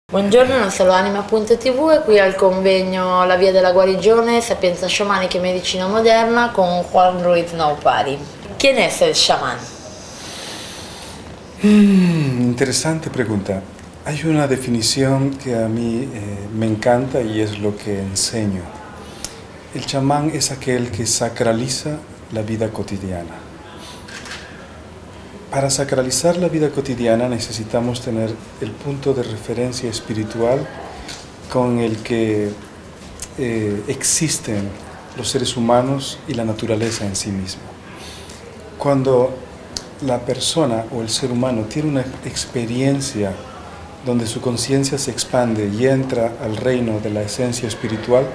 Buongiorno, non solo Anima.tv e qui al convegno La Via della Guarigione, Sapienza Sciamanica y Medicina Moderna con Juan Ruiz Naupari. ¿Quién es el chamán? Interesante pregunta. Hay una definición que a mí me encanta y es lo que enseño. El chamán es aquel que sacraliza la vida cotidiana. Para sacralizar la vida cotidiana necesitamos tener el punto de referencia espiritual con el que existen los seres humanos y la naturaleza en sí misma. Cuando la persona o el ser humano tiene una experiencia donde su conciencia se expande y entra al reino de la esencia espiritual,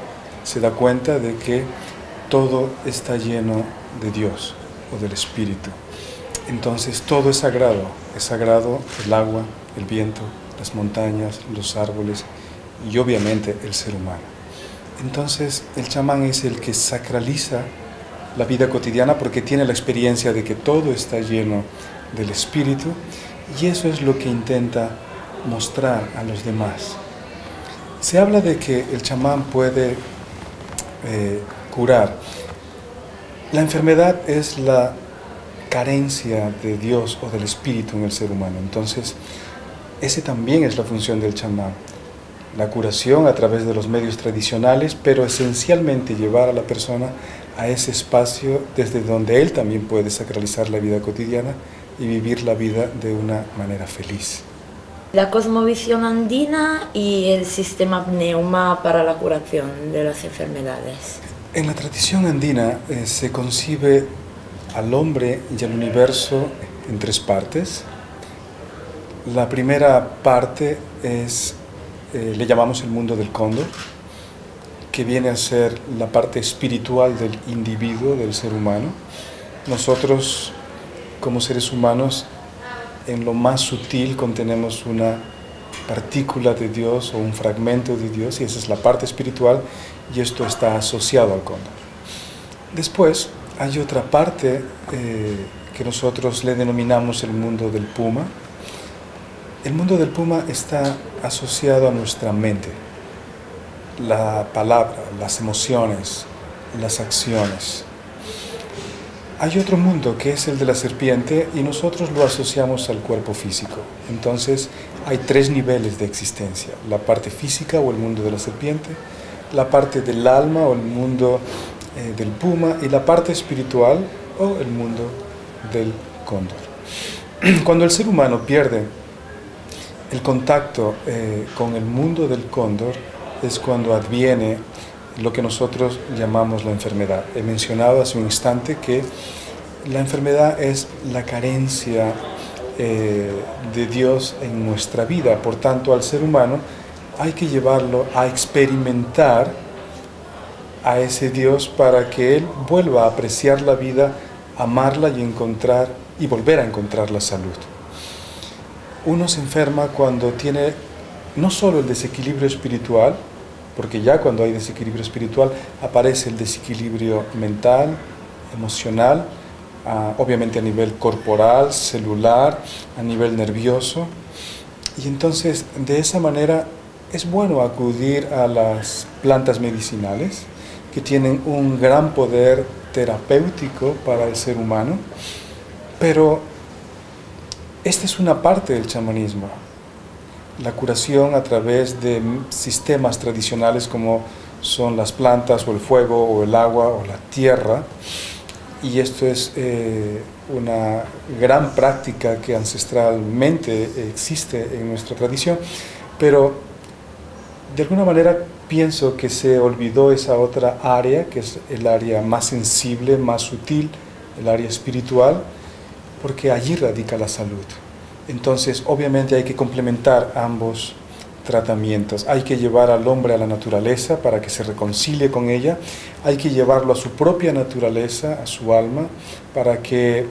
se da cuenta de que todo está lleno de Dios o del Espíritu. Entonces todo es sagrado el agua, el viento, las montañas, los árboles y obviamente el ser humano. Entonces el chamán es el que sacraliza la vida cotidiana porque tiene la experiencia de que todo está lleno del Espíritu y eso es lo que intenta mostrar a los demás. Se habla de que el chamán puede curar. La enfermedad es la carencia de Dios o del Espíritu en el ser humano. Entonces, esa también es la función del chamán. La curación a través de los medios tradicionales, pero esencialmente llevar a la persona a ese espacio desde donde él también puede sacralizar la vida cotidiana y vivir la vida de una manera feliz. La cosmovisión andina y el sistema Pneuma para la curación de las enfermedades. En la tradición andina se concibe al hombre y al universo en tres partes. La primera parte es, le llamamos el mundo del cóndor, que viene a ser la parte espiritual del individuo, del ser humano. Nosotros, como seres humanos, en lo más sutil contenemos una partícula de Dios o un fragmento de Dios, y esa es la parte espiritual, y esto está asociado al cóndor. Después, hay otra parte que nosotros le denominamos el mundo del puma. El mundo del puma está asociado a nuestra mente, la palabra, las emociones, las acciones. Hay otro mundo que es el de la serpiente y nosotros lo asociamos al cuerpo físico. Entonces hay tres niveles de existencia: la parte física o el mundo de la serpiente, la parte del alma o el mundo del puma y la parte espiritual o el mundo del cóndor. Cuando el ser humano pierde el contacto con el mundo del cóndor es cuando adviene lo que nosotros llamamos la enfermedad. He mencionado hace un instante que la enfermedad es la carencia de Dios en nuestra vida. Por tanto, al ser humano hay que llevarlo a experimentar a ese Dios para que él vuelva a apreciar la vida, amarla y volver a encontrar la salud. Uno se enferma cuando tiene no solo el desequilibrio espiritual, porque ya cuando hay desequilibrio espiritual aparece el desequilibrio mental, emocional, obviamente a nivel corporal, celular, a nivel nervioso, y entonces de esa manera es bueno acudir a las plantas medicinales que tienen un gran poder terapéutico para el ser humano, pero esta es una parte del chamanismo, la curación a través de sistemas tradicionales como son las plantas o el fuego o el agua o la tierra, y esto es una gran práctica que ancestralmente existe en nuestra tradición, pero de alguna manera pienso que se olvidó esa otra área, que es el área más sensible, más sutil, el área espiritual, porque allí radica la salud. Entonces, obviamente hay que complementar ambos tratamientos. Hay que llevar al hombre a la naturaleza para que se reconcilie con ella, hay que llevarlo a su propia naturaleza, a su alma, para que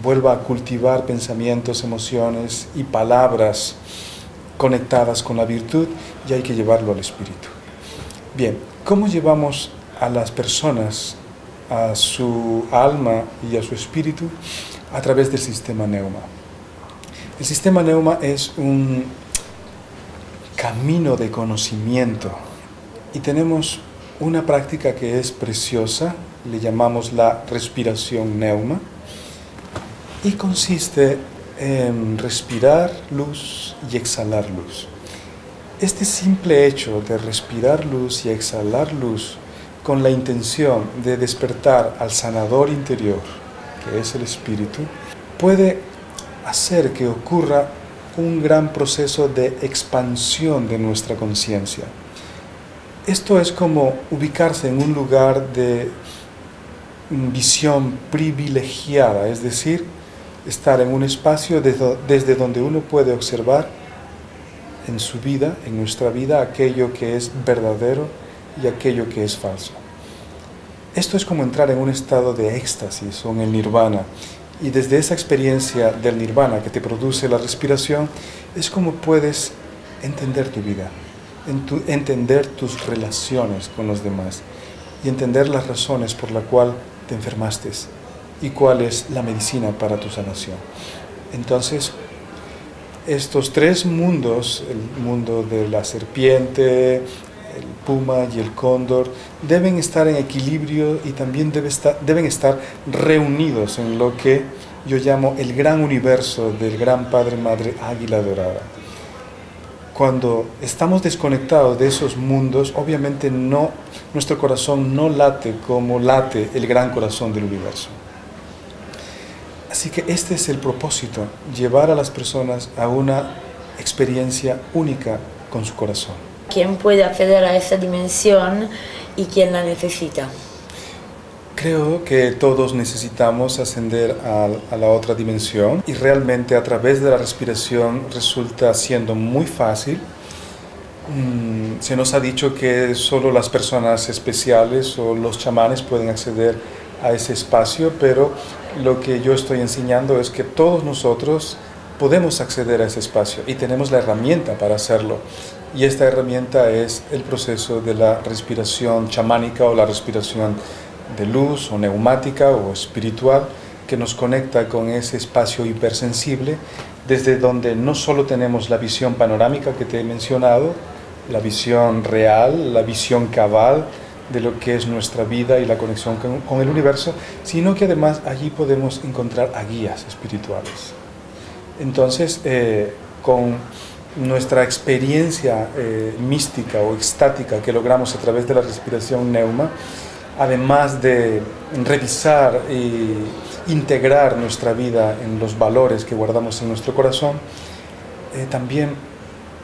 vuelva a cultivar pensamientos, emociones y palabras conectadas con la virtud, y hay que llevarlo al espíritu. Bien, ¿cómo llevamos a las personas a su alma y a su espíritu? A través del sistema Neuma. El sistema Neuma es un camino de conocimiento. Y tenemos una práctica que es preciosa, le llamamos la respiración neuma, y consiste en respirar luz y exhalar luz. Este simple hecho de respirar luz y exhalar luz con la intención de despertar al sanador interior, que es el espíritu, puede hacer que ocurra un gran proceso de expansión de nuestra conciencia. Esto es como ubicarse en un lugar de visión privilegiada, es decir, estar en un espacio desde donde uno puede observar en su vida, en nuestra vida, aquello que es verdadero y aquello que es falso. Esto es como entrar en un estado de éxtasis o en el nirvana, y desde esa experiencia del nirvana que te produce la respiración, es como puedes entender tu vida, entender tus relaciones con los demás y entender las razones por las cuales te enfermaste y cuál es la medicina para tu sanación. Entonces, estos tres mundos, el mundo de la serpiente, el puma y el cóndor, deben estar en equilibrio y también deben estar reunidos en lo que yo llamo el gran universo del gran Padre Madre Águila Dorada. Cuando estamos desconectados de esos mundos, obviamente nuestro corazón no late como late el gran corazón del universo. Así que este es el propósito, llevar a las personas a una experiencia única con su corazón. ¿Quién puede acceder a esa dimensión y quién la necesita? Creo que todos necesitamos ascender a la otra dimensión, y realmente a través de la respiración resulta siendo muy fácil. Se nos ha dicho que solo las personas especiales o los chamanes pueden acceder a ese espacio, pero lo que yo estoy enseñando es que todos nosotros podemos acceder a ese espacio y tenemos la herramienta para hacerlo. Y esta herramienta es el proceso de la respiración chamánica o la respiración de luz o neumática o espiritual, que nos conecta con ese espacio hipersensible, desde donde no solo tenemos la visión panorámica que te he mencionado, la visión real, la visión cabal de lo que es nuestra vida y la conexión con el universo, sino que además allí podemos encontrar a guías espirituales. Entonces, con nuestra experiencia mística o extática que logramos a través de la respiración neuma, además de revisar e integrar nuestra vida en los valores que guardamos en nuestro corazón, también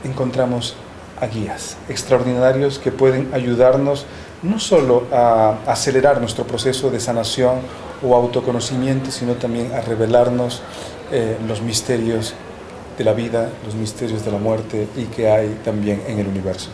encontramos a guías extraordinarios que pueden ayudarnos no solo a acelerar nuestro proceso de sanación o autoconocimiento, sino también a revelarnos los misterios de la vida, los misterios de la muerte y que hay también en el universo.